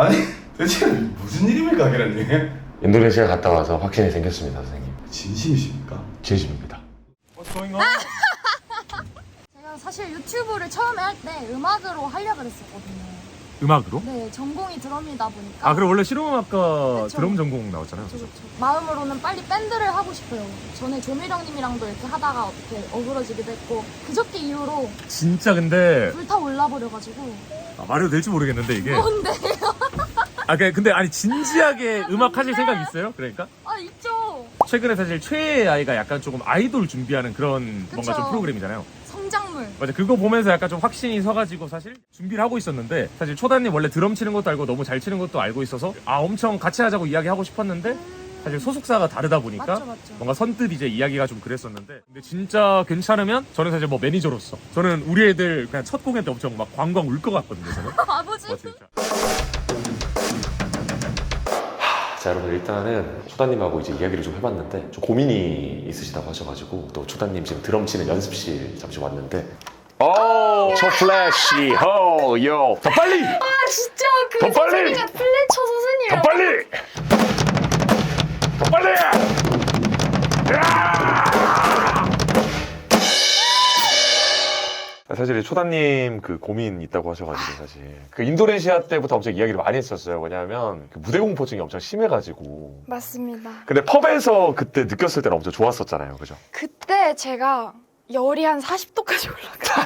아니 대체 무슨 일입니까 계란님? 인도네시아 갔다 와서 확신이 생겼습니다, 선생님. 진심이십니까? 진심입니다. 제가 사실 유튜브를 처음에 할 때 음악으로 하려고 그랬었거든요. 음악으로? 네, 전공이 드럼이다 보니까. 아, 그럼 원래 실용음악과 그쵸. 드럼 전공 나왔잖아요. 그쵸. 마음으로는 빨리 밴드를 하고 싶어요. 전에 조미령님이랑도 이렇게 하다가 어떻게 어그러지기도 했고 그저께 이후로 진짜 근데 불타올라 버려가지고. 말해도 될지 모르겠는데 이게. 뭔데요? 아, 근데 아니 진지하게 음악 하실 생각 있어요? 그러니까? 아 있죠. 최근에 사실 최애의 아이가 약간 조금 아이돌 준비하는 그런 뭔가 좀 그쵸. 프로그램이잖아요. 성장물. 맞아, 그거 보면서 약간 좀 확신이 서가지고 사실 준비를 하고 있었는데, 사실 초단님 원래 드럼 치는 것도 알고 너무 잘 치는 것도 알고 있어서 엄청 같이 하자고 이야기하고 싶었는데 사실 소속사가 다르다 보니까 맞죠. 뭔가 선뜻 이제 이야기가 좀 그랬었는데, 근데 진짜 괜찮으면 저는 사실 뭐 매니저로서 저는 우리 애들 그냥 첫 공연 때 엄청 막 광광 울 것 같거든요, 저는. 아버지. 진짜. 자, 여러분 일단은 초단님하고 이제 이야기를 좀 해봤는데 좀 고민이 있으시다고 하셔가지고 또 초단님 지금 드럼 치는 연습실 잠시 왔는데 저 플래시 요 더 빨리! 아 진짜 그 더 빨리! 선생님이 플래처 더 선생님이라고. 빨리! 더 빨리! 사실 이 초단님 그 고민 있다고 하셔가지고 사실 그 인도네시아 때부터 엄청 이야기를 많이 했었어요. 왜냐하면 그 무대 공포증이 엄청 심해가지고. 맞습니다. 근데 펍에서 그때 느꼈을 때는 엄청 좋았었잖아요, 그죠? 그때 제가 열이 한 40도까지 올라가.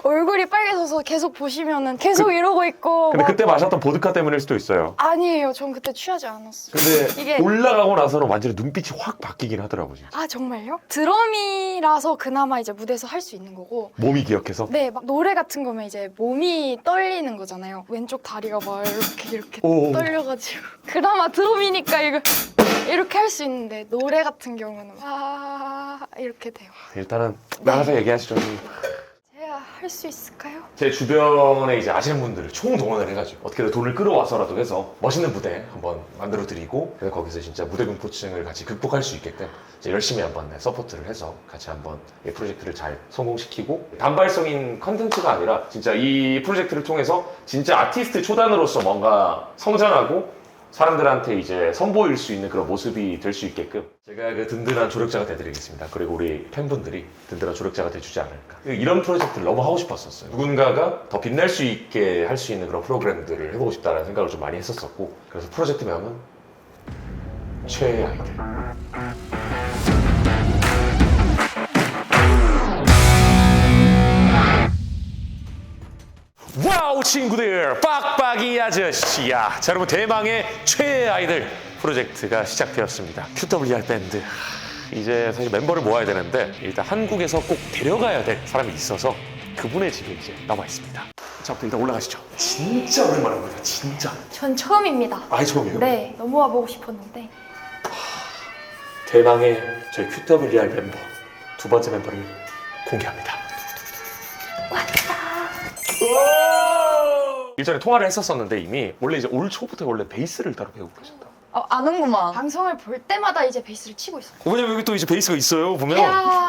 얼굴이 빨개져서 계속 보시면은 계속 이러고 있고. 근데 막- 그때 마셨던 보드카 때문일 수도 있어요. 아니에요. 전 그때 취하지 않았어요. 근데 이게- 올라가고 나서는 완전히 눈빛이 확 바뀌긴 하더라고요. 진짜. 아 정말요? 드럼이라서 그나마 이제 무대에서 할 수 있는 거고. 몸이 기억해서. 네, 막 노래 같은 거면 이제 몸이 떨리는 거잖아요. 왼쪽 다리가 막 이렇게 오. 떨려가지고. 그나마 드럼이니까 이렇게 할 수 있는데 노래 같은 경우는 이렇게 돼요. 일단은 나가서 얘기하시죠. 제가 할 수 있을까요? 제 주변에 이제 아시는 분들을 총동원을 해가지고 어떻게든 돈을 끌어와서라도 해서 멋있는 무대 한번 만들어 드리고, 그래서 거기서 진짜 무대 공포증을 같이 극복할 수 있게끔 이제 열심히 한번 서포트를 해서 같이 한번 이 프로젝트를 잘 성공시키고, 단발성인 컨텐츠가 아니라 진짜 이 프로젝트를 통해서 진짜 아티스트 초단으로서 뭔가 성장하고 사람들한테 이제 선보일 수 있는 그런 모습이 될 수 있게끔 제가 그 든든한 조력자가 되드리겠습니다. 그리고 우리 팬분들이 든든한 조력자가 돼주지 않을까. 이런 프로젝트를 너무 하고 싶었었어요. 누군가가 더 빛날 수 있게 할 수 있는 그런 프로그램들을 해보고 싶다는 생각을 좀 많이 했었었고, 그래서 프로젝트 명은 최애의 아이들. 와우 친구들, 빡빡이 아저씨야. 자, 여러분 대망의 최애 아이들 프로젝트가 시작되었습니다. QWR 밴드. 이제 사실 멤버를 모아야 되는데 일단 한국에서 꼭 데려가야 될 사람이 있어서 그분의 집에 이제 나와 있습니다. 자, 부터 일단 올라가시죠. 진짜 오랜만에 옵니다. 진짜. 전 처음입니다. 아예 처음이에요? 네, 너무 와보고 싶었는데. 대망의 저희 QWR 멤버 두 번째 멤버를 공개합니다. 일전에 통화를 했었었는데 이미 원래 이제 올 초부터 원래 베이스를 따로 배우고 계셨다. 아는구만. 방송을 볼 때마다 이제 베이스를 치고 있어요. 왜냐면 여기 또 이제 베이스가 있어요 보면.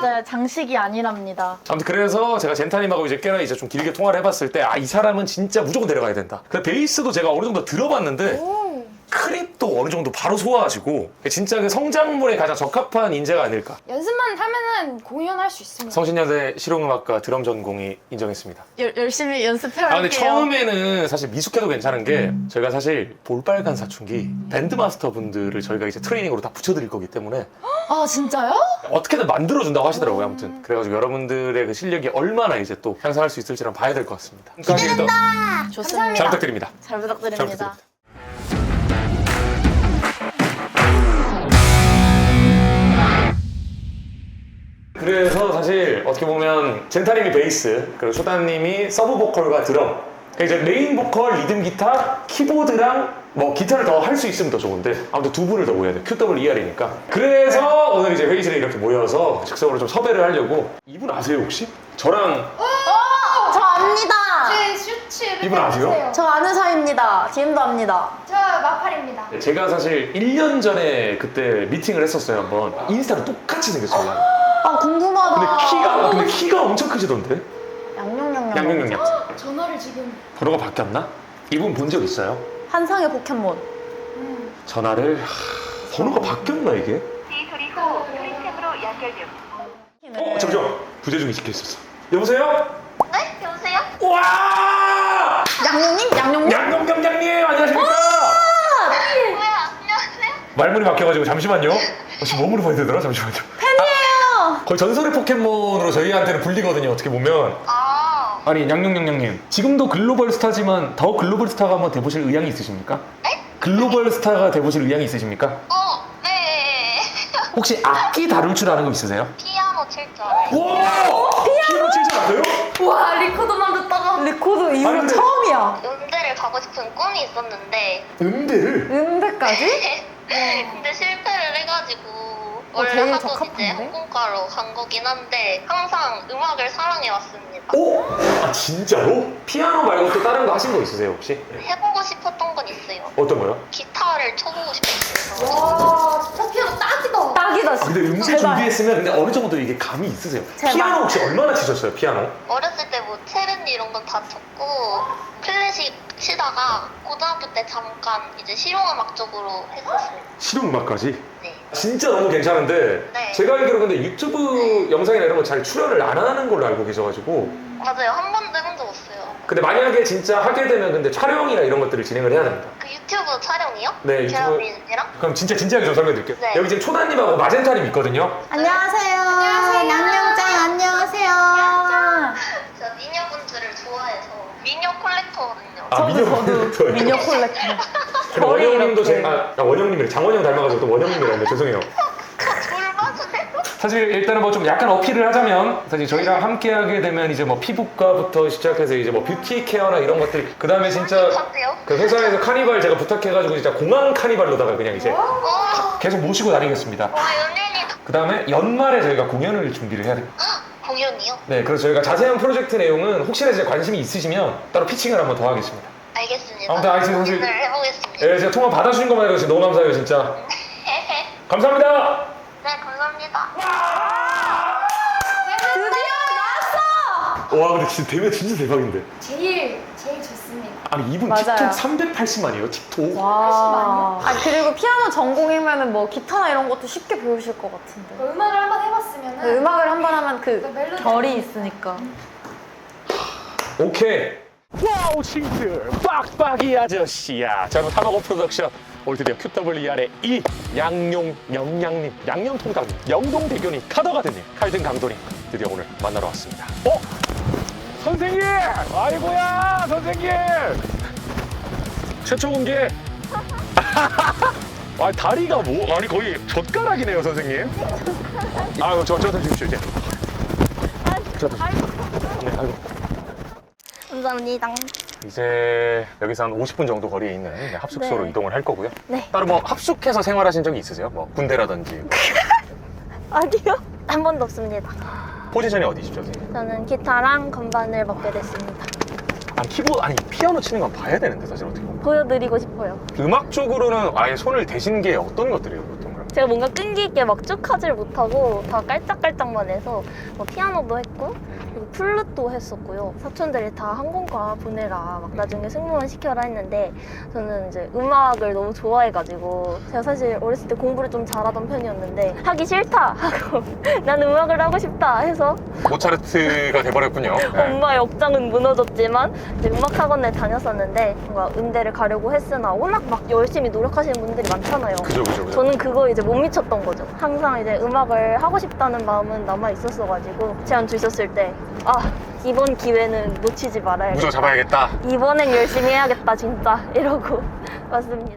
네, 장식이 아니랍니다. 아무튼 그래서 제가 젠타님하고 이제 꽤나 이제 좀 길게 통화를 해봤을 때 이 사람은 진짜 무조건 데려가야 된다. 그 베이스도 제가 어느 정도 들어봤는데 오. 크립도 어느 정도 바로 소화하시고 진짜 그 성장물에 가장 적합한 인재가 아닐까. 연습만 하면은 공연할 수 있습니다. 성신여대 실용음악과 드럼 전공이 인정했습니다. 열심히 연습해갈게요. 근데 처음에는 사실 미숙해도 괜찮은 게 저희가 사실 볼빨간 사춘기 밴드마스터 분들을 저희가 이제 트레이닝으로 다 붙여드릴 거기 때문에 아, 진짜요? 어떻게든 만들어준다고 하시더라고요. 아무튼 그래가지고 여러분들의 그 실력이 얼마나 이제 또 향상할 수 있을지는 봐야 될 것 같습니다. 기대된다. 좋습니다. 잘 부탁드립니다. 잘 부탁드립니다. 잘 부탁드립니다. 그래서 사실 어떻게 보면 젠타님이 베이스, 그리고 소다님이 서브 보컬과 드럼, 이제 메인 보컬, 리듬 기타, 키보드랑 뭐 기타를 더 할 수 있으면 더 좋은데 아무튼 두 분을 더 모여야 돼. QWER이니까. 그래서 오늘 이제 회의실에 이렇게 모여서 즉석으로 좀 섭외를 하려고. 이분 아세요 혹시? 저랑 저 압니다. 제 슈츠 이분 아세요? 저 아는 사이입니다. DM도 압니다. 저 마팔입니다. 제가 사실 1년 전에 그때 미팅을 했었어요 한번. 인스타로 똑같이 생겼어요. 아, 궁금하다. 근데 키가 엄청 크시던데? 양념. 양양양양. 전화를 지금 번호가 바뀌었나? 이분 본 적 있어요? 한상의 포켓몬. 전화를 번호가 바뀌었나 이게? 소리 후 프리템으로 연결됨. 잠시만 부재중에 찍혀 있었어. 여보세요? 네? 여보세요? 와! 양념님? 양념님? 양념경장님 안녕하십니까? 뭐야? 안녕하세요? 말문이 바뀌어가지고 잠시만요. 지금 몸으로 봐야 되더라. 잠시만요. 팬이에요. 거의 전설의 포켓몬으로 저희한테는 불리거든요. 어떻게 보면. 아, 아니 양룡룡룡님 지금도 글로벌 스타지만 더 글로벌 스타가 한번 돼보실 의향이 있으십니까? 네? 글로벌 스타가 돼보실 의향이 있으십니까? 네. 혹시 악기 다룰 줄 아는 거 있으세요? 피아노 칠 줄 알아요. 와! 피아노 칠줄 알아요? 와, 리코더만 듣다가. 리코더 이후로 아니, 근데- 처음이야. 음대를 가고 싶은 꿈이 있었는데 음대를? 음대까지? 근데 실패를 해가지고 원래 제일 학원 이제 적합한데? 항공과로 간 거긴 한데 항상 음악을 사랑해 왔습니다. 오? 아 진짜로? 피아노 말고 또 다른 거 하신 거 있으세요 혹시? 해보고 싶었던 건 있어요. 어떤 거요? 기타를 쳐보고 싶었어요. 와, 진짜 피아노 딱이다. 딱이다, 진짜. 근데 음대 제발. 준비했으면 근데 어느 정도 이게 감이 있으세요? 제발. 피아노 혹시 얼마나 치셨어요 피아노? 어렸을 때 뭐 체르니 이런 건 다 쳤고 클래식 치다가 고등학교 때 잠깐 이제 실용음악 쪽으로 했었어요. 실용음악까지? 네. 진짜 너무 괜찮은데 네. 제가 알기로 근데 유튜브 영상이나 이런 거 잘 출연을 안 하는 걸로 알고 계셔가지고 맞아요. 한 번도 해본 적 없어요. 근데 만약에 진짜 하게 되면 근데 촬영이나 이런 것들을 진행을 해야 됩니다. 그 유튜브 촬영이요? 네, 유튜브- 재현님이랑? 그럼 진짜 진지하게 좀 설명해 드릴게요. 네. 여기 지금 초단님하고 마젠타님 있거든요. 안녕하세요. 양념짱, 안녕하세요. 제가 미녀분들을 좋아해서 미녀 콜렉터거든요. 아, 미녀 미녀 콜렉터. 근데 원영님도 제가 원영님이래 장원영 닮아가지고 또 원영님이라는데 죄송해요. 돌봐주세요. 사실 일단은 뭐 좀 약간 어필을 하자면 사실 저희랑 함께 하게 되면 이제 뭐 피부과부터 시작해서 이제 뭐 뷰티 케어나 이런 것들 그 다음에 진짜 어때요? 그 회사에서 카니발 제가 부탁해가지고 진짜 공항 카니발로다가 그냥 이제 와, 계속 모시고 다니겠습니다. 연예인이 그 다음에 연말에 저희가 공연을 준비를 해야 돼요. 공연이요? 네 그래서 저희가 자세한 프로젝트 내용은 혹시나 이제 관심이 있으시면 따로 피칭을 한번 더 하겠습니다. 알겠습니다. 아무튼 알겠습니다. 사실- 공연을 해보겠습니다. 예, 제가 통화 받아주신 것만 해도 진짜 너무 감사해요 진짜. 감사합니다. 네, 감사합니다. 와 근데 진짜 대면 진짜 대박인데. 제일 좋습니다. 아니 이분 맞아요. 틱톡 380만이에요 틱톡. 와. 아니, 그리고 피아노 전공이면은 뭐 기타나 이런 것도 쉽게 배우실 것 같은데. 음악을 한번 해봤으면은 그 음악을 한 번 하면 그 멜로디 결이 있으니까. 오케이. 와우 친구들 빡빡이 아저씨야. 자 그럼 타마고 프로덕션 올 드디어 QWR의 이 양용 영양님 양념통닭 영동대교님 카더가드님 칼든 강도님 드디어 오늘 만나러 왔습니다. 선생님! 아이고야 선생님! 최초 공개. 아 다리가 뭐 아니 거의 젓가락이네요 선생님. 저 주십시오 이제. 네, 아이고. 감사합니다. 이제 여기서 한 50분 정도 거리에 있는 합숙소로 네. 이동을 할 거고요. 네. 따로 뭐 합숙해서 생활하신 적이 있으세요? 뭐 군대라든지. 아니요? 한 번도 없습니다. 포지션이 어디시죠, 선생님? 저는 기타랑 건반을 맡게 됐습니다. 아니 키보드 아니 피아노 치는 건 봐야 되는데 사실 어떻게 보면. 보여드리고 싶어요. 음악 쪽으로는 아예 손을 대신 게 어떤 것들이에요, 보통 그럼? 제가 뭔가 끈기 있게 막 쭉 하질 못하고 다 깔짝깔짝만 해서 뭐 피아노도 했고 그리고 플룻도 했었고요. 사촌들이 다 항공과 보내라 막 나중에 승무원 시켜라 했는데 저는 이제 음악을 너무 좋아해가지고 제가 사실 어렸을 때 공부를 좀 잘하던 편이었는데 하기 싫다 하고 난 음악을 하고 싶다 해서 모차르트가 돼버렸군요. 네. 엄마의 억장은 무너졌지만 이제 음악학원에 다녔었는데 뭔가 음대를 가려고 했으나 워낙 막 열심히 노력하시는 분들이 많잖아요. 그죠. 저는 그거에 이제 못 미쳤던 거죠. 항상 이제 음악을 하고 싶다는 마음은 남아 있었어가지고 제안 주셨을 때 이번 기회는 놓치지 말아야겠다. 무조건 잡아야겠다. 이번엔 열심히 해야겠다 진짜 이러고 왔습니다.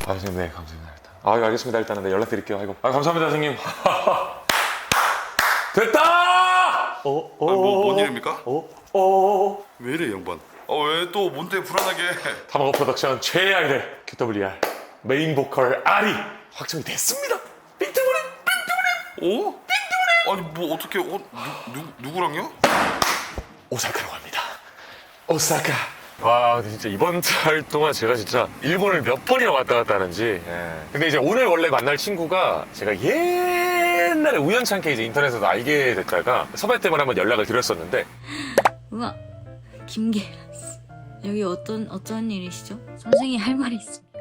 선생님, 네, 감사합니다. 일단. 알겠습니다. 일단은 네, 연락드릴게요. 아이고. 감사합니다, 선생님. 됐다! 뭔 일입니까? 왜 이래 양반? 왜 또 뭔데 불안하게? 타마고 프로덕션 최애 아이들 QWR 메인 보컬 아리 확정이 됐습니다. 빅토리. 아니 뭐 어떻게 누구랑요? 오사카로 갑니다. 오사카. 와 근데 진짜 이번 달 동안 제가 진짜 일본을 몇 번이나 왔다 갔다 하는지. 근데 이제 오늘 원래 만날 친구가 제가 옛날에 우연찮게 이제 인터넷에서 알게 됐다가 섭외 때문에 한번 연락을 드렸었는데 우와, 김계란 씨. 여기 어떤 일이시죠? 선생님 할 말이 있습니다.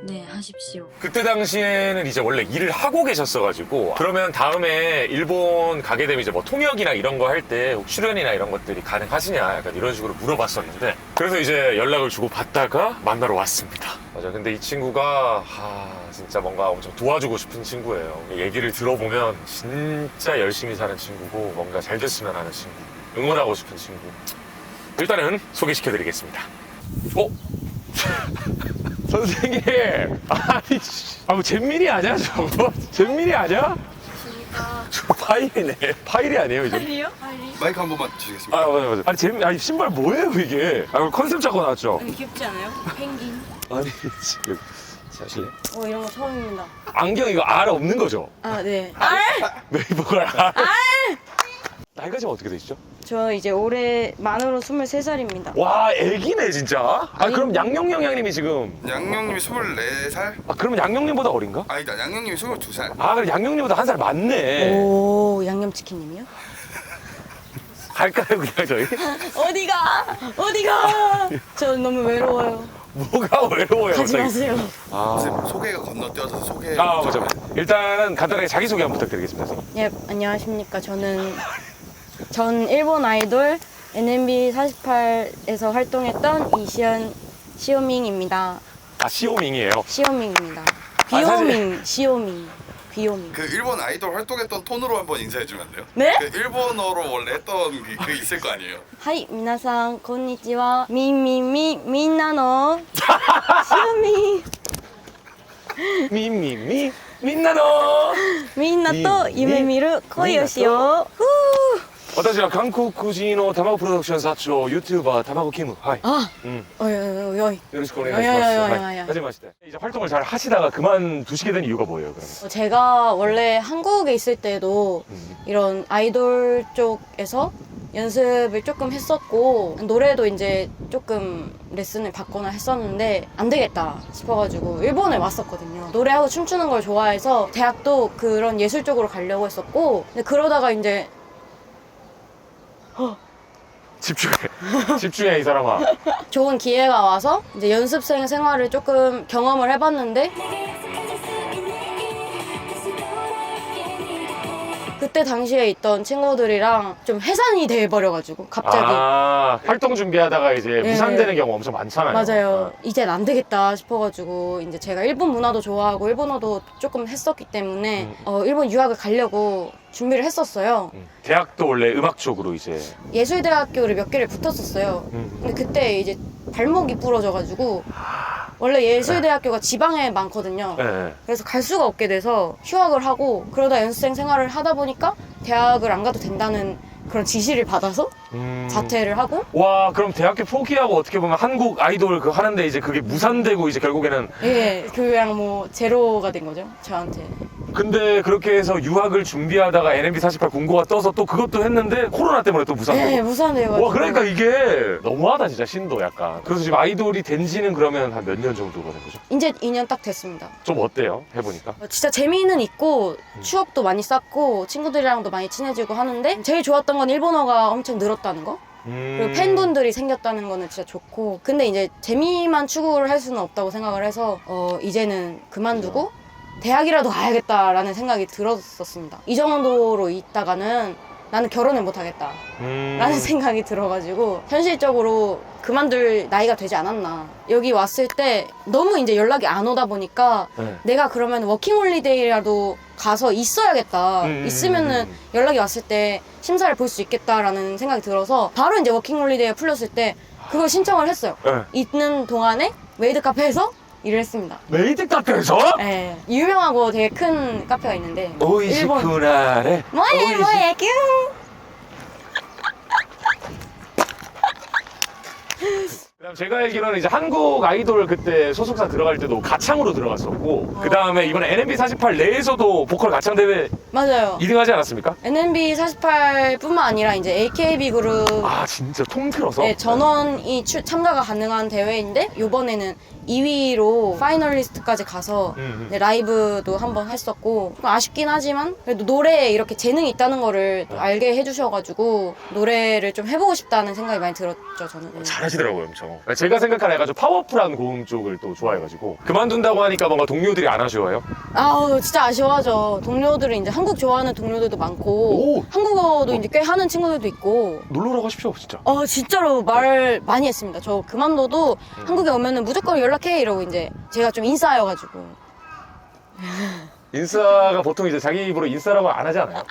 네, 하십시오. 그때 당시에는 이제 원래 일을 하고 계셨어가지고 그러면 다음에 일본 가게 되면 이제 뭐 통역이나 이런 거 할 때 출연이나 이런 것들이 가능하시냐 약간 이런 식으로 물어봤었는데 그래서 이제 연락을 주고 받다가 만나러 왔습니다. 맞아. 근데 이 친구가 진짜 뭔가 엄청 도와주고 싶은 친구예요. 얘기를 들어보면 진짜 열심히 사는 친구고 뭔가 잘 됐으면 하는 친구, 응원하고 싶은 친구. 일단은 소개시켜드리겠습니다. 선생님, 뭐 잼민이 아니야, 저거? 잼민이 아니야? 저 파일이네. 파일이 아니에요, 이제? 파일이요? 마이크 한 번만 주시겠습니까? 맞아. 아니, 신발 뭐예요, 이게? 컨셉 잡고 나왔죠? 귀엽지 않아요? 펭귄. 아니, 지금. 사실래? 이런 거 처음입니다. 안경 이거 알 없는 거죠? 아, 네. 네이버가 알. 나이가 지금 어떻게 되시죠? 저 이제 올해 만으로 23살입니다. 와, 애기네, 진짜. 그럼 양용영 양님이 지금. 양용님이 24살? 그러면 양용님보다 어린가? 아니다, 양용님이 22살. 그럼 양용님보다 한 살 많네. 오, 양념치킨님이요? 갈까요, 그냥 저희? 어디가? 저 너무 외로워요. 뭐가 외로워요, 가지 갑자기? 마세요. 선생님, 소개가 건너뛰어서 소개. 맞아. 일단은 간단하게 자기소개 한번 부탁드리겠습니다, 선생님. 예, 안녕하십니까. 전 일본 아이돌 NMB 48에서 활동했던 이시연 시오밍입니다. 시오밍이에요. 시오밍입니다. 사실- 비오밍, 시오밍, 비오밍. 그 일본 아이돌 활동했던 톤으로 한번 인사해주면 안 돼요? 네? 그 일본어로 원래 했던 그 있을 거 아니에요? 하이, 미나상, konnichiwa. 민나노 시오밍. 민나노. 민나또 유메미루 코이요시요. 후. 私は韓国人の卵プロダクション社長 유튜버卵キム. 하이. 어이,よろしくお願いします. 야야야야야. 하지 마시대. 이제 활동을 잘 하시다가 그만두시게 된 이유가 뭐예요, 그러면? 제가 원래 한국에 있을 때도 이런 아이돌 쪽에서 연습을 조금 했었고 노래도 이제 조금 레슨을 받거나 했었는데 안 되겠다 싶어가지고 일본에 왔었거든요. 노래하고 춤추는 걸 좋아해서 대학도 그런 예술 쪽으로 가려고 했었고 근데 그러다가 이제 집중해 이 사람아. 좋은 기회가 와서 이제 연습생 생활을 조금 경험을 해봤는데 그때 당시에 있던 친구들이랑 좀 해산이 돼버려가지고 갑자기 활동 준비하다가 이제 무산되는 경우 엄청 많잖아요. 맞아요. 이젠 안 되겠다 싶어가지고 이제 제가 일본 문화도 좋아하고 일본어도 조금 했었기 때문에 일본 유학을 가려고 준비를 했었어요. 대학도 원래 음악 쪽으로 이제. 예술대학교를 몇 개를 붙었었어요. 근데 그때 이제 발목이 부러져가지고 원래 예술대학교가 지방에 많거든요. 네. 그래서 갈 수가 없게 돼서 휴학을 하고 그러다 연습생 생활을 하다 보니까 대학을 안 가도 된다는 그런 지시를 받아서 자퇴를 하고 와, 그럼 대학교 포기하고 어떻게 보면 한국 아이돌 그 하는데 이제 그게 무산되고 이제 결국에는. 그냥 뭐 제로가 된 거죠 저한테. 근데 그렇게 해서 유학을 준비하다가 NMB 48 공고가 떠서 또 그것도 했는데 코로나 때문에 또 무산되고. 무산돼가지고. 와, 그러니까 이게 너무하다 진짜 신도 약간. 그래서 지금 아이돌이 된 지는 그러면 한 몇 년 정도가 된 거죠? 이제 2년 딱 됐습니다. 좀 어때요? 해보니까? 진짜 재미는 있고 추억도 많이 쌓고 친구들이랑도 많이 친해지고 하는데 제일 좋았던 건 일본어가 엄청 늘었다는 거. 그리고 팬분들이 생겼다는 거는 진짜 좋고 근데 이제 재미만 추구를 할 수는 없다고 생각을 해서 이제는 그만두고 대학이라도 가야겠다라는 생각이 들었었습니다. 이 정도로 있다가는 나는 결혼을 못 하겠다 라는 생각이 들어가지고 현실적으로 그만둘 나이가 되지 않았나. 여기 왔을 때 너무 이제 연락이 안 오다 보니까 내가 그러면 워킹홀리데이라도 가서 있어야겠다. 있으면은 연락이 왔을 때 심사를 볼 수 있겠다라는 생각이 들어서 바로 이제 워킹홀리데이가 풀렸을 때 그걸 신청을 했어요. 있는 동안에 메이드 카페에서 일을 했습니다. 메이드 카페에서? 네. 유명하고 되게 큰 카페가 있는데 오이시쿠나레. 뭐해 뀨. 그다음 제가 알기로는 이제 한국 아이돌 그때 소속사 들어갈 때도 가창으로 들어갔었고 그 다음에 이번에 NMB 48 내에서도 보컬 가창 대회 맞아요. 2등하지 않았습니까? NMB 48뿐만 아니라 이제 AKB 그룹 진짜 통틀어서? 네, 전원이 참가가 가능한 대회인데 이번에는 2위로 파이널리스트까지 가서 네, 라이브도 한번 했었고 아쉽긴 하지만 그래도 노래에 이렇게 재능이 있다는 거를 또 알게 해주셔가지고 노래를 좀 해보고 싶다는 생각이 많이 들었죠 저는. 잘하시더라고요, 엄청. 제가 생각하는 약간 좀 파워풀한 고음 쪽을 또 좋아해가지고 그만둔다고 하니까 뭔가 동료들이 안 아쉬워요? 아우 진짜 아쉬워하죠. 동료들은 이제 한국 좋아하는 동료들도 많고 오! 한국어도 이제 꽤 하는 친구들도 있고. 놀러 오라고 하십시오, 진짜. 진짜로 말 많이 했습니다. 저 그만둬도 한국에 오면은 무조건 연락해 이러고 이제 제가 좀 인싸여가지고. 인싸가 보통 이제 자기 입으로 인싸라고 안 하지 않아요?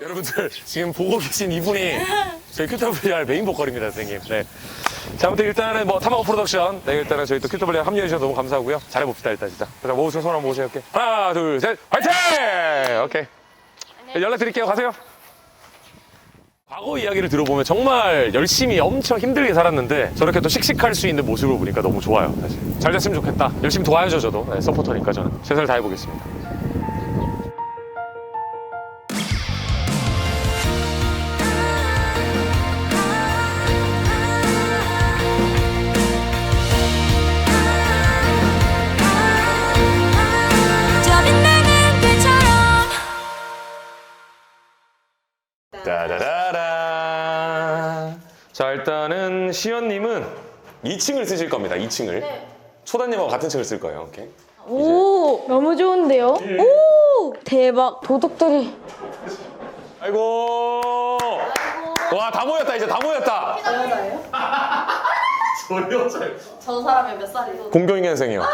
여러분들 지금 보고 계신 이분이 저희 QWR 메인 보컬입니다, 선생님. 네. 자, 아무튼 일단은 뭐 타마고 프로덕션, 네, 일단은 저희 또 QWR 합류해 주셔서 너무 감사하고요. 잘해봅시다, 일단 진짜. 자, 모으세요, 손 한번 모으세요, 이렇게. 하나, 둘, 셋, 화이팅! 오케이. 연락드릴게요, 가세요. 과거 이야기를 들어보면 정말 열심히 엄청 힘들게 살았는데 저렇게 또 씩씩할 수 있는 모습을 보니까 너무 좋아요, 사실. 잘 됐으면 좋겠다. 열심히 도와야죠, 저도. 네, 서포터니까 저는. 최선을 다해보겠습니다. 따다라라. 자, 일단은 시연님은 2층을 쓰실 겁니다. 2층을. 초단님하고 같은 층을 쓸 거예요. 오케이. 오, 너무 좋은데요? 오, 대박. 도둑들이. 아이고. 와, 다 모였다. 이제 다 모였다. 저 여자예요? 저 여자예요. 저 사람이 몇 살이죠? 00년생이요.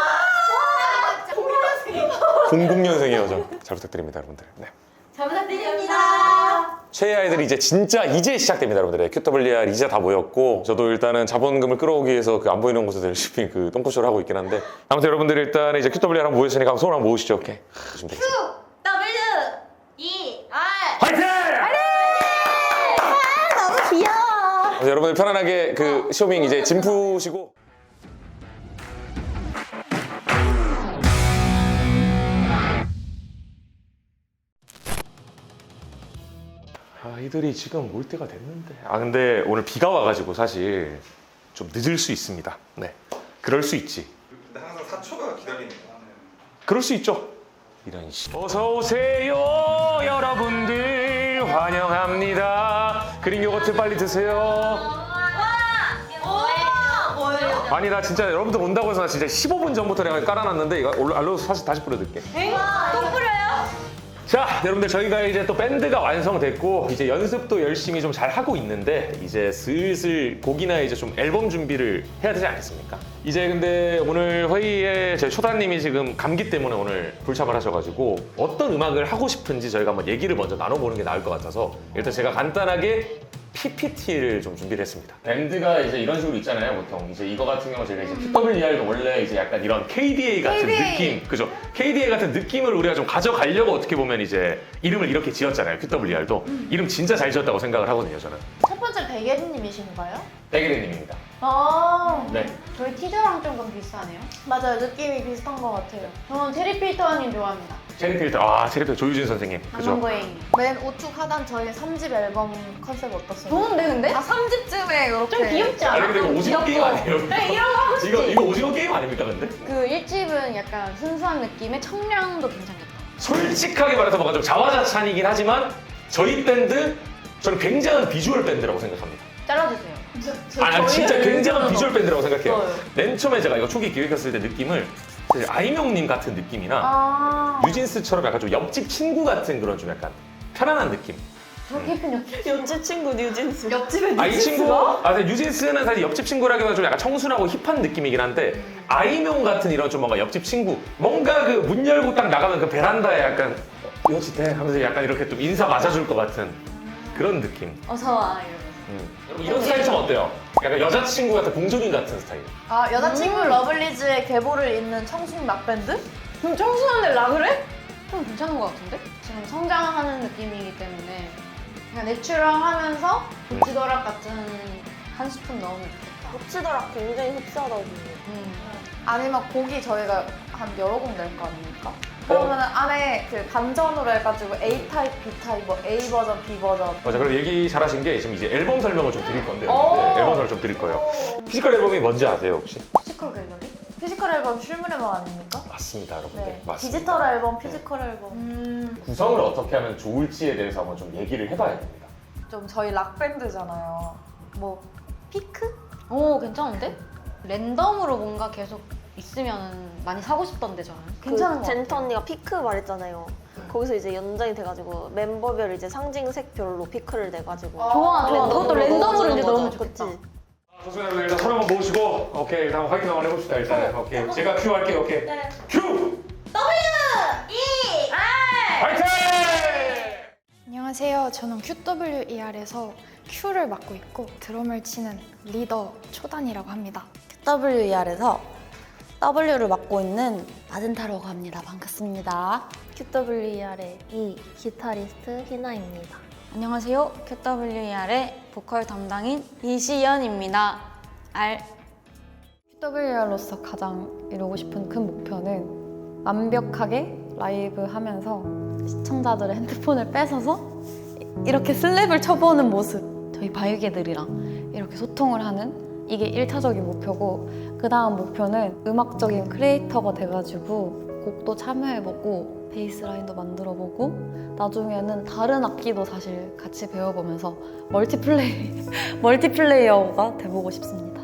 00년생이요, 저. 잘 부탁드립니다, 여러분들. 네. 잘 부탁드립니다. 최애 아이들이 이제 진짜 이제 시작됩니다, 여러분들. QWR 이제 다 모였고 저도 일단은 자본금을 끌어오기 위해서 그 안 보이는 곳에서 열심히 그 똥꼬쇼를 하고 있긴 한데 아무튼 여러분들 일단 이제 QWR 한번 모였으니까 한번 손 한번 모으시죠. 오케이. 보시면 되겠습니다. 화이팅! 너무 귀여워. 그래서 여러분들 편안하게 그 쇼밍 이제 짐 푸시고 아이들이 지금 올 때가 됐는데 근데 오늘 비가 와가지고 사실 좀 늦을 수 있습니다. 네, 그럴 수 있지. 근데 항상 4초가 기다리는 거야. 그럴 수 있죠. 이런 씨. 어서 오세요, 여러분들 환영합니다. 그린 요거트 빨리 드세요. 아니 나 진짜 여러분들 온다고 해서 나 진짜 15분 전부터 내가 깔아놨는데 이거 알로스 사실 다시 뿌려드릴게. 또 뿌려요? 자, 여러분들 저희가 이제 또 밴드가 완성됐고 이제 연습도 열심히 좀 잘 하고 있는데 이제 슬슬 곡이나 이제 좀 앨범 준비를 해야 되지 않겠습니까? 이제 근데 오늘 회의에 제 초단님이 지금 감기 때문에 오늘 불참을 하셔가지고 어떤 음악을 하고 싶은지 저희가 한번 얘기를 먼저 나눠보는 게 나을 것 같아서 일단 제가 간단하게 PPT를 좀 준비를 했습니다. 밴드가 이제 이런 식으로 있잖아요, 보통. 이제 이거 같은 경우 저희가 이제 QWR도 원래 이제 약간 이런 KDA 같은 느낌, 그죠? KDA 같은 느낌을 우리가 좀 가져가려고 어떻게 보면 이제 이름을 이렇게 지었잖아요, QWR도. 이름 진짜 잘 지었다고 생각을 하거든요, 저는. 첫 번째 백예린님이신가요? 백예린님입니다. 네. 저희 티저랑 좀 비슷하네요. 맞아요. 느낌이 비슷한 것 같아요. 저는 테리필터님 좋아합니다. 체리필터, 체리필터 조유진 선생님, 그죠? 강원고행. 맨 우측 하단 저희 3집 앨범 컨셉 어떻습니까? 좋은데 근데? 3집쯤에 이렇게 좀 귀엽지 않아? 아니 근데 이거 오징어 게임 아니에요? 네, 이런 거 하고 싶지. 이거 오징어 게임 아닙니까, 근데? 그 1집은 약간 순수한 느낌의 청량도 괜찮겠다. 솔직하게 말해서 뭔가 좀 자화자찬이긴 하지만 저희 밴드 저는 굉장한 비주얼 밴드라고 생각합니다. 잘라주세요. 진짜 굉장한 비주얼 밴드라고 생각해요. 좋아요. 맨 처음에 제가 이거 초기 기획했을 때 느낌을 아이명님 같은 느낌이나 뉴진스처럼 약간 좀 옆집 친구 같은 그런 좀 약간 편안한 느낌. 저렇게 예쁜 옆집 친구 뉴진스. 옆집에 이 친구, 근데 뉴진스는 사실 옆집 친구라기보다 좀 약간 청순하고 힙한 느낌이긴 한데 아이명 같은 이런 좀 뭔가 옆집 친구, 뭔가 그 문 열고 딱 나가면 그 베란다에 약간 요지대 하면서 약간 이렇게 좀 인사 맞아줄 것 같은 그런 느낌. 어서와 이러면서. 여러분 이런 스타일 좀 어때요? 약간 여자친구 같은 공주님 같은 스타일. 여자친구 러블리즈의 계보를 잇는 청순 락밴드? 그럼 청순한데 락을 해? 좀 괜찮은 것 같은데? 지금 성장하는 느낌이기 때문에 그냥 내추럴하면서 고치더락 같은 한 스푼 넣으면 좋겠다. 고치더락 굉장히 흡사하다고. 아니면 곡이 저희가 한 여러 곡 낼 거 아닙니까? 그러면 안에 그 반전으로 해가지고 A 타입, B 타입, 뭐 A 버전, B 버전. 맞아. 그럼 얘기 잘하신 게 지금 이제 앨범 설명을 좀 드릴 건데요. 오. 네, 앨범 설명 좀 드릴 거예요. 피지컬 앨범이 뭔지 아세요 혹시? 피지컬 갤러리? 피지컬 앨범, 실물 앨범 아닙니까? 맞습니다, 여러분들. 네. 맞습니다. 디지털 앨범, 피지컬 앨범. 구성을 어떻게 하면 좋을지에 대해서 한번 좀 얘기를 해봐야 됩니다. 좀 저희 락 밴드잖아요. 뭐 피크? 오, 괜찮은데? 랜덤으로 뭔가 계속 있으면 많이 사고 싶던데 저는. 괜찮은 것 같아요. 젠터 언니가 피크 말했잖아요. 거기서 이제 연장이 돼가지고 멤버별 이제 상징색별로 피크를 내가지고 좋아. 그것도 랜덤으로 이제 넣으면 그치? 좋겠다. 선수 여러분 일단 손 한번 모으시고 오케이 일단 확인 한번 해봅시다 일단은. 오케이 제가 큐 할게요. 오케이 큐! 화이팅! 안녕하세요. 저는 QWER에서 Q를 맡고 있고 드럼을 치는 리더 초단이라고 합니다. QWER에서 W를 맡고 있는 마젠타라고 합니다. 반갑습니다. QWER의 이 기타리스트 희나입니다. 안녕하세요. QWER의 보컬 담당인 이시연입니다. QWER로서 가장 이루고 싶은 큰 목표는 완벽하게 라이브 하면서 시청자들의 핸드폰을 뺏어서 이렇게 슬랩을 쳐보는 모습, 저희 바이게들이랑 이렇게 소통을 하는 이게 1차적인 목표고, 그 다음 목표는 음악적인 크리에이터가 돼가지고 곡도 참여해보고 베이스 라인도 만들어보고 나중에는 다른 악기도 사실 같이 배워보면서 멀티플레이어가 돼보고 싶습니다.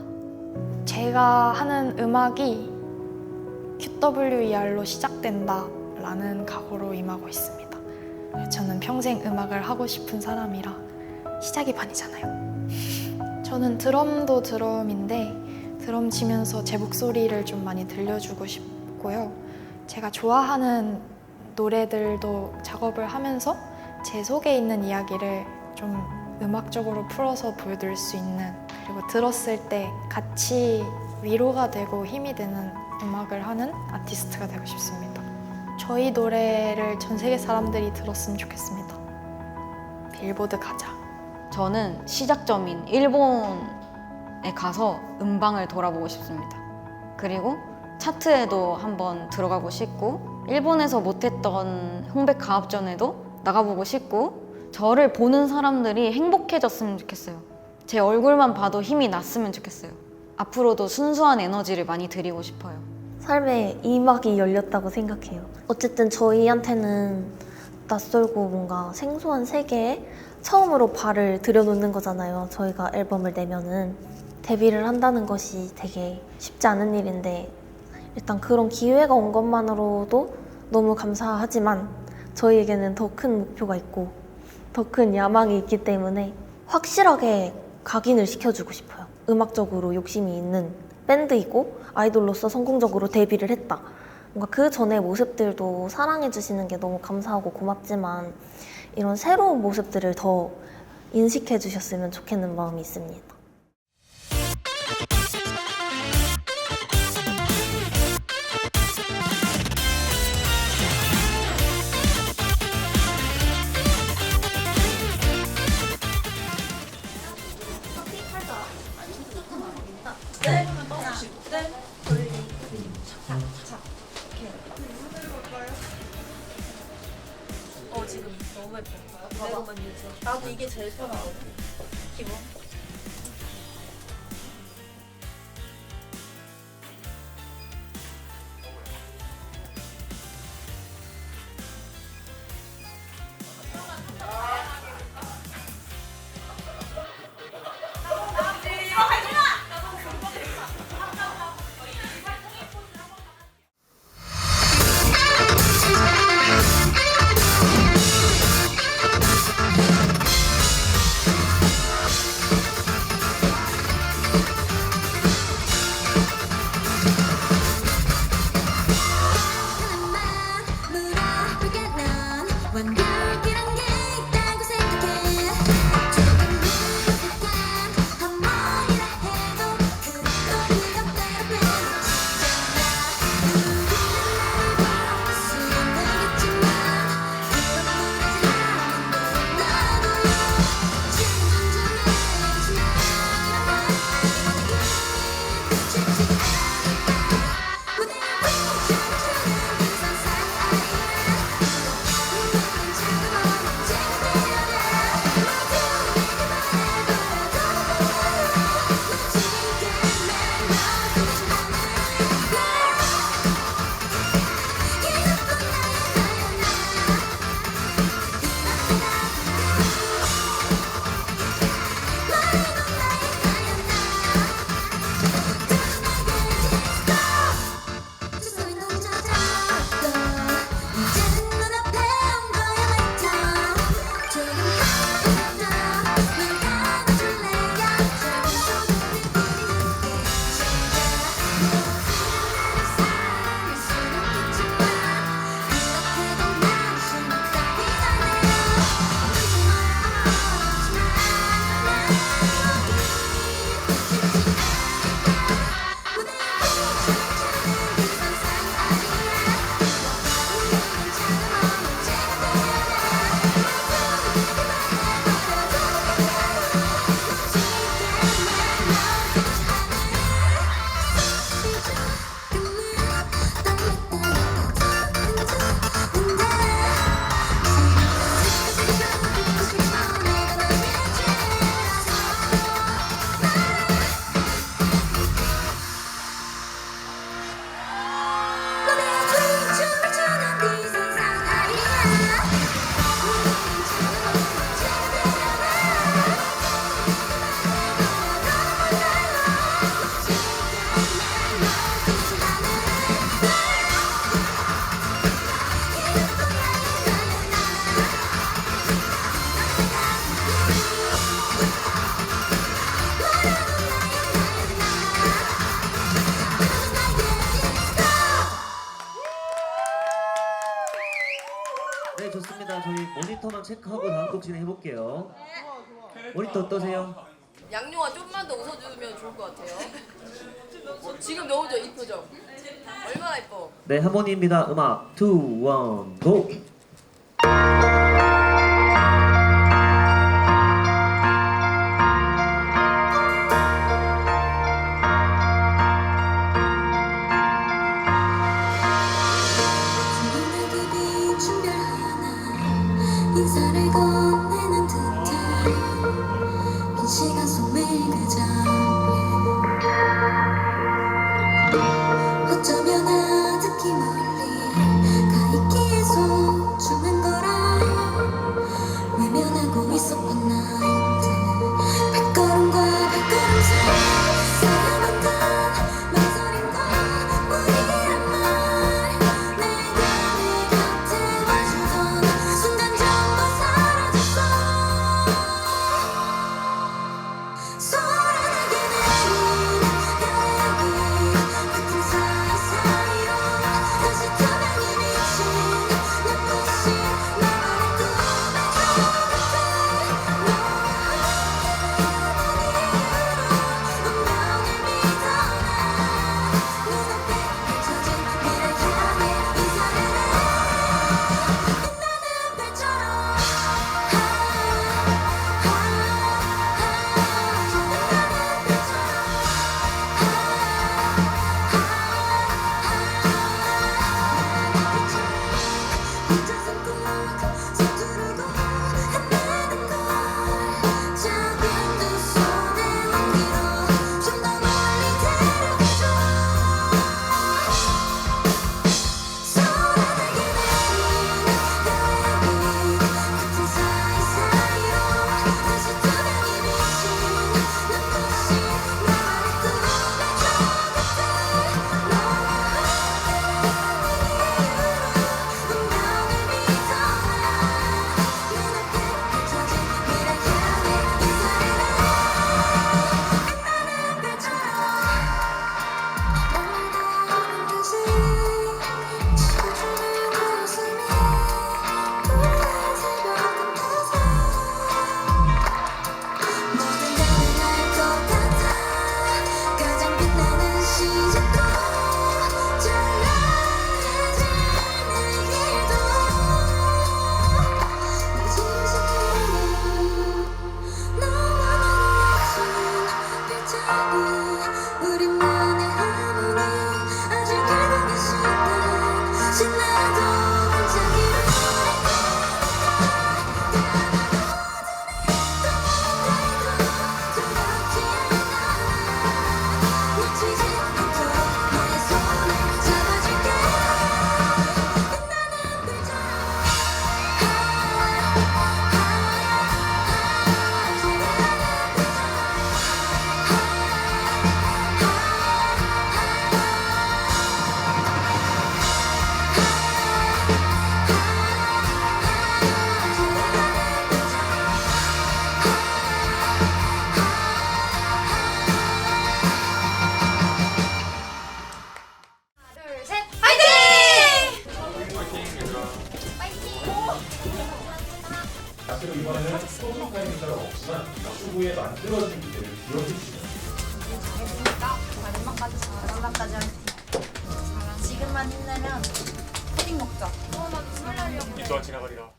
제가 하는 음악이 QWER로 시작된다 라는 각오로 임하고 있습니다. 저는 평생 음악을 하고 싶은 사람이라 시작이 반이잖아요. 저는 드럼도 드럼인데 드럼 치면서 제 목소리를 좀 많이 들려주고 싶고요. 제가 좋아하는 노래들도 작업을 하면서 제 속에 있는 이야기를 좀 음악적으로 풀어서 보여드릴 수 있는, 그리고 들었을 때 같이 위로가 되고 힘이 되는 음악을 하는 아티스트가 되고 싶습니다. 저희 노래를 전 세계 사람들이 들었으면 좋겠습니다. 빌보드 가자. 저는 시작점인 일본에 가서 음방을 돌아보고 싶습니다. 그리고 차트에도 한번 들어가고 싶고, 일본에서 못했던 홍백 가업전에도 나가보고 싶고, 저를 보는 사람들이 행복해졌으면 좋겠어요. 제 얼굴만 봐도 힘이 났으면 좋겠어요. 앞으로도 순수한 에너지를 많이 드리고 싶어요. 삶의 이막이 열렸다고 생각해요. 어쨌든 저희한테는 낯설고 뭔가 생소한 세계에 처음으로 발을 들여놓는 거잖아요. 저희가 앨범을 내면은 데뷔를 한다는 것이 되게 쉽지 않은 일인데, 일단 그런 기회가 온 것만으로도 너무 감사하지만 저희에게는 더 큰 목표가 있고 더 큰 야망이 있기 때문에 확실하게 각인을 시켜주고 싶어요. 음악적으로 욕심이 있는 밴드이고 아이돌로서 성공적으로 데뷔를 했다. 뭔가 그 전의 모습들도 사랑해주시는 게 너무 감사하고 고맙지만 이런 새로운 모습들을 더 인식해주셨으면 좋겠는 마음이 있습니다. 나도 이게 제일 편하거든. 기본. 네, 좋습니다. 저희 모니터만 체크하고 다음 곡 진행해볼게요. 모니터 어떠세요? 양용아 좀만 더 웃어주면 좋을 것 같아요. 지금 너무 좋아, 이 표정. 얼마나 예뻐. 네, 하모니입니다. 음악 2, 1, 고! 인사를 건네는 듯한 긴 시간 속 매일 그 장면 어쩌면 아득히 멀리 가 있기에 소중한 거라 외면하고 있었던 나인데 발걸음과 발걸음 사이 쌓여만간 망설임과 무리란 말 내가 내 곁에 와주던 순간 전부 사라졌어 소란하게 내린 혈액이 같은 사이사이로 다시 투명히 비친 눈부신 나만의 꿈의 저 끝에 운명을 믿어라 눈앞에 펼쳐진 미래 향해 인사를 해 빛나는 별처럼 혼자서 꾹 서두르고 헤매는 걸 작은 두 손의 온기로 좀 더 멀리 데려가줘 소란하게 내린 혈액이 같은 사이사이로 다시 투명히 비친 눈부신 나만의 꿈의 저 끝에 너와 운명을 믿어라 눈앞에 펼쳐진 미래 향해 인사를 해 빛나는 별처럼 날마다 다시 지워주는 웃음이 푸른 새벽 끝에서 모든 가능할 것 같아 가장 빛나는 시작도 찬란해지는 길도 늦은 시간에 너와 나의 별자리 우리만의 하모니 아직 알고 계시던 신나도 반짝이는 두렵지 않아 놓치지 않도록 너의 손을 잡아줄게 빛나는 별처럼 둘셋 파이팅! 사실 이번에는 소속 타임이 없지만 유튜브에 만들어진 무대를 기억해주시면 마지막까지 지금만 힘내면 푸딩 먹자. 이 또한 지나가리라.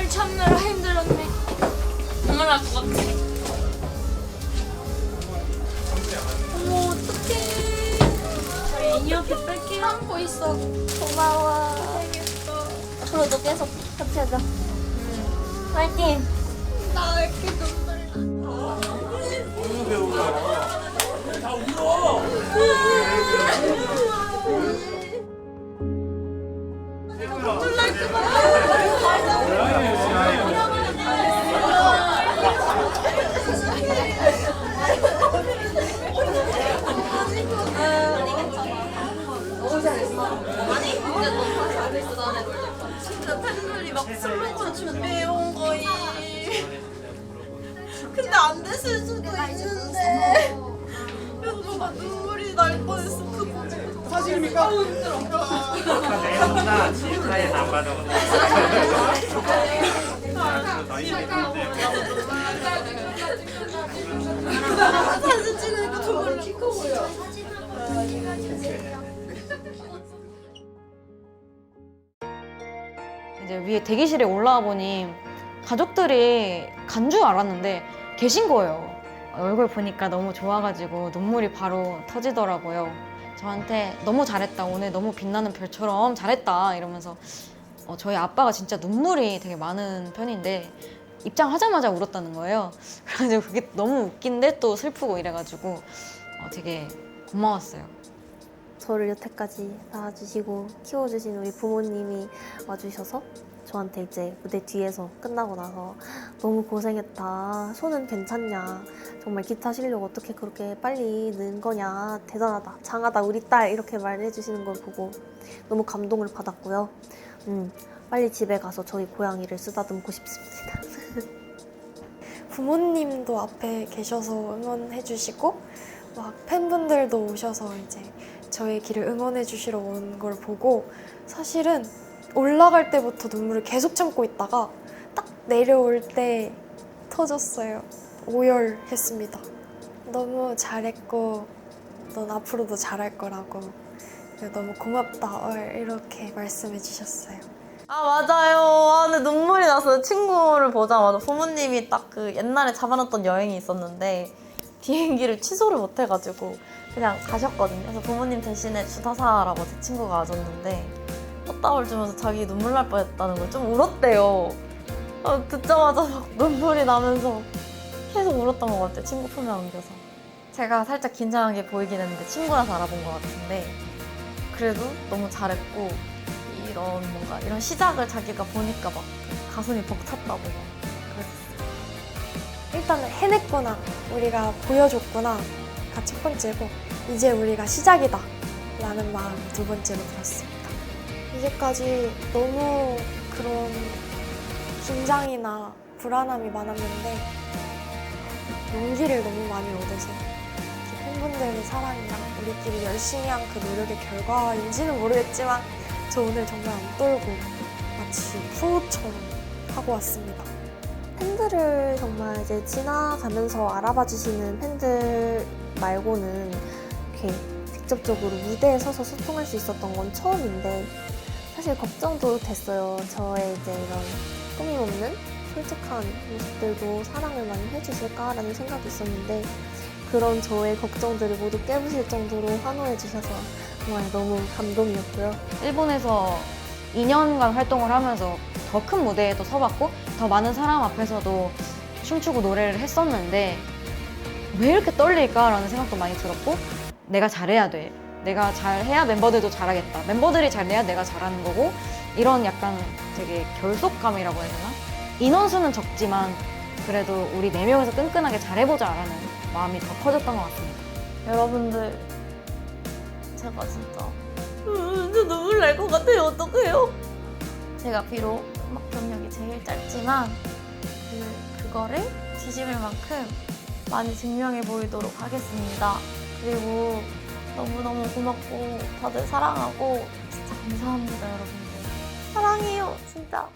눈물 참느라 힘들었네. 눈물 날 것 같아. 어머 어떡해. 저희 이렇게 뺄게 안고 있어. 고마워. 앞으로도 계속 같이 하자. 화이팅! 나 왜 이렇게 눈물 나? 너무 잘했어. 아니 진짜 너무 잘했어. 나는 진짜 팬들이 막 슬로건 준비해온 거이. 근데 안 됐을 수도 있는데. 현주가 눈물이 날 뻔했어. 그거 사실입니까? 아우 힘들어. 내용나 질타에 안 받아. 사진 찍으니까 정말 키 커 보여. 이제 위에 대기실에 올라와 보니 가족들이 간 줄 알았는데 계신 거예요. 얼굴 보니까 너무 좋아가지고 눈물이 바로 터지더라고요. 저한테 너무 잘했다, 오늘 너무 빛나는 별처럼 잘했다 이러면서 저희 아빠가 진짜 눈물이 되게 많은 편인데 입장하자마자 울었다는 거예요. 그래가지고 그게 너무 웃긴데 또 슬프고 이래가지고 되게 고마웠어요. 저를 여태까지 낳아주시고 키워주신 우리 부모님이 와주셔서 저한테 이제 무대 뒤에서 끝나고 나서 너무 고생했다, 손은 괜찮냐, 정말 기타 실력 어떻게 그렇게 빨리 는 거냐, 대단하다, 장하다 우리 딸, 이렇게 말해주시는 걸 보고 너무 감동을 받았고요. 빨리 집에 가서 저희 고양이를 쓰다듬고 싶습니다. 부모님도 앞에 계셔서 응원해주시고 막 팬분들도 오셔서 이제 저의 길을 응원해주시러 온 걸 보고 사실은 올라갈 때부터 눈물을 계속 참고 있다가 딱 내려올 때 터졌어요. 오열했습니다. 너무 잘했고 넌 앞으로도 잘할 거라고, 너무 고맙다 이렇게 말씀해 주셨어요. 아 맞아요. 아 근데 눈물이 났어요. 친구를 보자마자 부모님이 딱 그 옛날에 잡아놨던 여행이 있었는데 비행기를 취소를 못 해가지고 그냥 가셨거든요. 그래서 부모님 대신에 주사사라고 제 친구가 와줬는데 꽃다발 주면서 자기 눈물 날 뻔했다는 걸 좀 울었대요. 듣자마자 막 눈물이 나면서 계속 울었던 것 같아요. 친구 품에 안겨서. 제가 살짝 긴장한 게 보이긴 했는데 친구라서 알아본 것 같은데 그래도 너무 잘했고 이런 시작을 자기가 보니까 막 가슴이 벅찼다고 막 그랬어요. 일단은 해냈구나, 우리가 보여줬구나 가 첫 번째고, 이제 우리가 시작이다 라는 마음이 두 번째로 들었습니다. 이제까지 너무 그런 긴장이나 불안함이 많았는데 용기를 너무 많이 얻어서 팬분들의 사랑이랑 우리끼리 열심히 한 그 노력의 결과인지는 모르겠지만 저 오늘 정말 안 떨고 마치 프로처럼 하고 왔습니다. 팬들을 정말 이제 지나가면서 알아봐 주시는 팬들 말고는 이렇게 직접적으로 무대에 서서 소통할 수 있었던 건 처음인데 사실 걱정도 됐어요. 저의 이제 이런 꾸밈 없는 솔직한 모습들도 사랑을 많이 해주실까라는 생각이 있었는데 그런 저의 걱정들을 모두 깨부실 정도로 환호해 주셔서 정말 너무 감동이었고요. 일본에서 2년간 활동을 하면서 더 큰 무대에도 서봤고 더 많은 사람 앞에서도 춤추고 노래를 했었는데 왜 이렇게 떨릴까라는 생각도 많이 들었고 내가 잘해야 돼. 내가 잘해야 멤버들도 잘하겠다. 멤버들이 잘해야 내가 잘하는 거고 이런 약간 되게 결속감이라고 해야 되나? 인원수는 적지만 그래도 우리 4명에서 끈끈하게 잘해보자라는 마음이 더 커졌던 것 같습니다. 여러분들 제가 진짜 눈물 날 것 같아요. 어떡해요? 제가 비록 음악 경력이 제일 짧지만 그거를 뒤집을 만큼 많이 증명해 보이도록 하겠습니다. 그리고 너무너무 고맙고 다들 사랑하고 진짜 감사합니다, 여러분들. 사랑해요, 진짜.